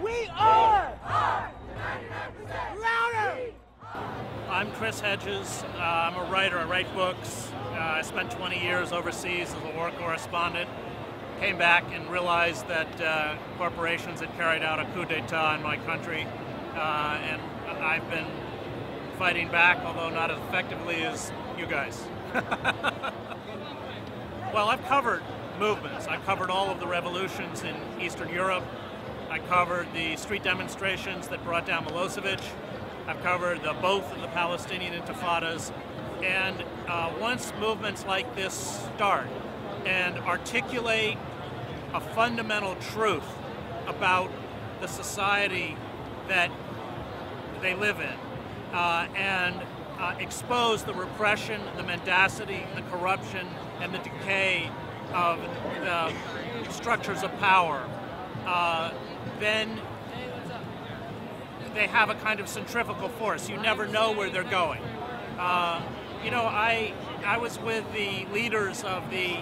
We are the 99%. Louder! I'm Chris Hedges. I'm a writer. I write books. I spent 20 years overseas as a war correspondent. Came back and realized that corporations had carried out a coup d'etat in my country, and I've been fighting back, although not as effectively as you guys. Well, I've covered movements. I've covered all of the revolutions in Eastern Europe. I covered the street demonstrations that brought down Milosevic. I've covered both of the Palestinian intifadas. And once movements like this start and articulate a fundamental truth about the society that they live in, and expose the repression, the mendacity, the corruption, and the decay of the structures of power, then they have a kind of centrifugal force. You never know where they're going. You know, I was with the leaders of the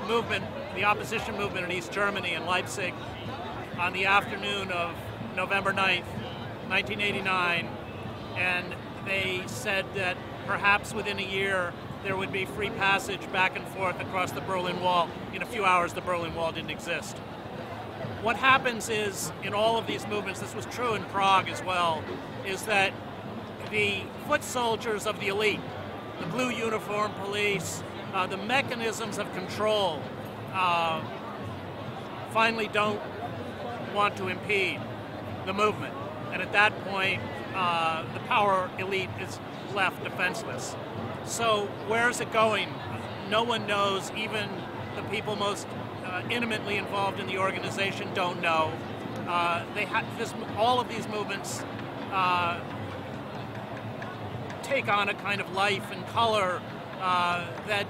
movement, the opposition movement in East Germany in Leipzig on the afternoon of November 9th, 1989, and they said that perhaps within a year there would be free passage back and forth across the Berlin Wall. In a few hours, the Berlin Wall didn't exist. What happens is, in all of these movements, this was true in Prague as well, is that the foot soldiers of the elite, the blue uniform police, the mechanisms of control, finally don't want to impede the movement. And at that point, the power elite is left defenseless. So where is it going? No one knows. Even the people most intimately involved in the organization don't know. All of these movements take on a kind of life and color that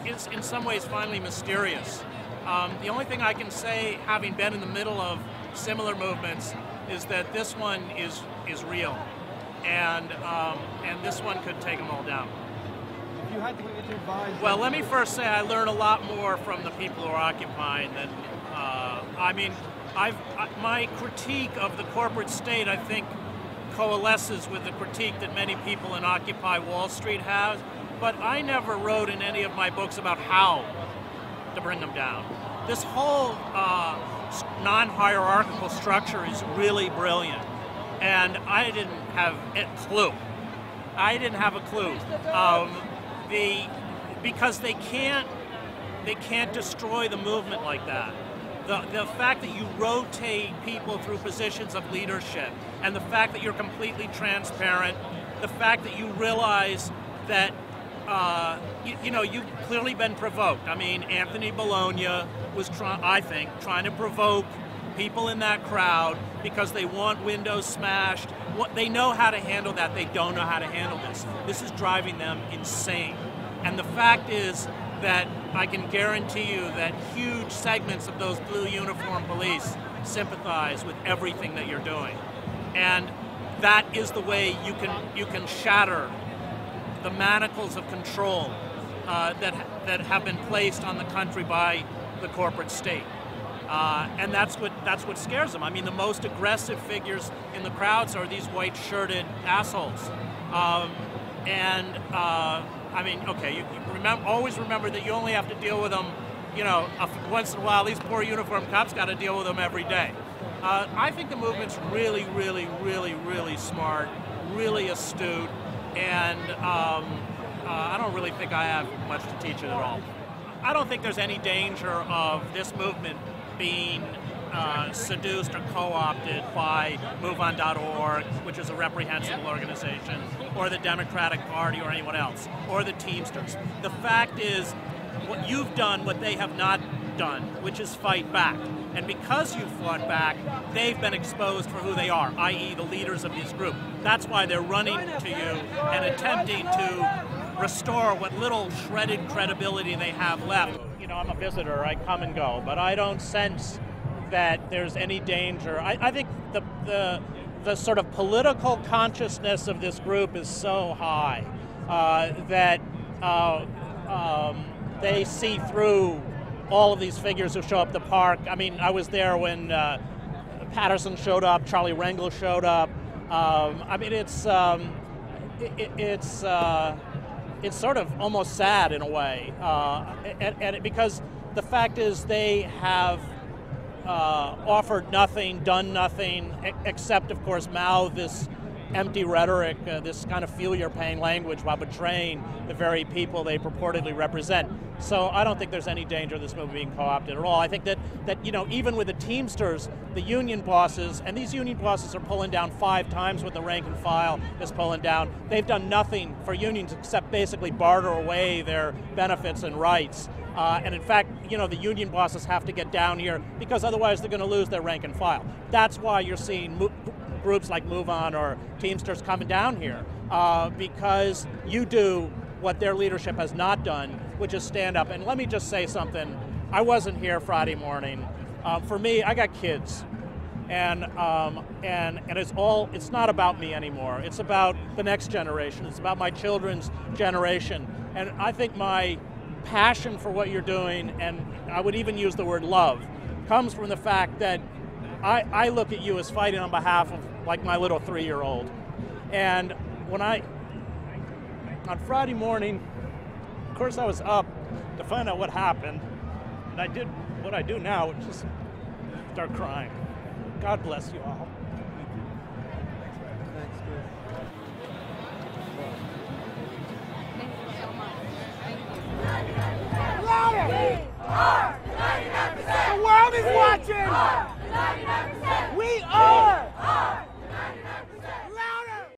is in some ways finally mysterious. The only thing I can say, having been in the middle of similar movements, is that this one is real, and this one could take them all down. If you had to advise, well, let me first say I learn a lot more from the people who are occupying than I mean, my critique of the corporate state, I think, coalesces with the critique that many people in Occupy Wall Street have, but I never wrote in any of my books about how to bring them down. This whole non-hierarchical structure is really brilliant, and I didn't have a clue. I didn't have a clue. Because they can't destroy the movement like that. The fact that you rotate people through positions of leadership, and the fact that you're completely transparent, the fact that you realize that you know, you've clearly been provoked. I mean, Anthony Bologna was trying to provoke people in that crowd because they want windows smashed. They know how to handle that. They don't know how to handle this. This is driving them insane. And the fact is that I can guarantee you that huge segments of those blue uniform police sympathize with everything that you're doing. And that is the way you can shatter the manacles of control that have been placed on the country by the corporate state. And that's what scares them. I mean, the most aggressive figures in the crowds are these white-shirted assholes. I mean, okay, you always remember that you only have to deal with them, you know, once in a while. These poor uniformed cops got to deal with them every day. I think the movement's really, really, really, really smart, really astute, and I don't really think I have much to teach it at all. I don't think there's any danger of this movement being seduced or co-opted by MoveOn.org, which is a reprehensible organization, or the Democratic Party, or anyone else, or the Teamsters. The fact is, what you've done, what they have not done, which is fight back. And because you've fought back, they've been exposed for who they are, i.e. the leaders of this group. That's why they're running to you and attempting to restore what little shredded credibility they have left. You know, I'm a visitor, I come and go, but I don't sense that there's any danger. I think the sort of political consciousness of this group is so high that they see through all of these figures who show up at the park. I mean, I was there when Patterson showed up, Charlie Rangel showed up. I mean, it's sort of almost sad in a way, because the fact is they have offered nothing, done nothing, except, of course, mouth this empty rhetoric, this kind of feel-your-pain language while betraying the very people they purportedly represent. So I don't think there's any danger of this movie being co-opted at all. I think that even with the Teamsters, the union bosses, and these union bosses are pulling down 5 times what the rank and file is pulling down. They've done nothing for unions except basically barter away their benefits and rights. And in fact, the union bosses have to get down here because otherwise they're going to lose their rank and file. That's why you're seeing groups like Move On or Teamsters coming down here, because you do what their leadership has not done, which is stand up. And let me just say something. I wasn't here Friday morning. For me, I got kids, and it's not about me anymore. It's about the next generation. It's about my children's generation. And I think my passion for what you're doing, and I would even use the word love, comes from the fact that I look at you as fighting on behalf of like my little 3-year-old. And on Friday morning, of course I was up to find out what happened, and I did what I do now, which is start crying. God bless you all.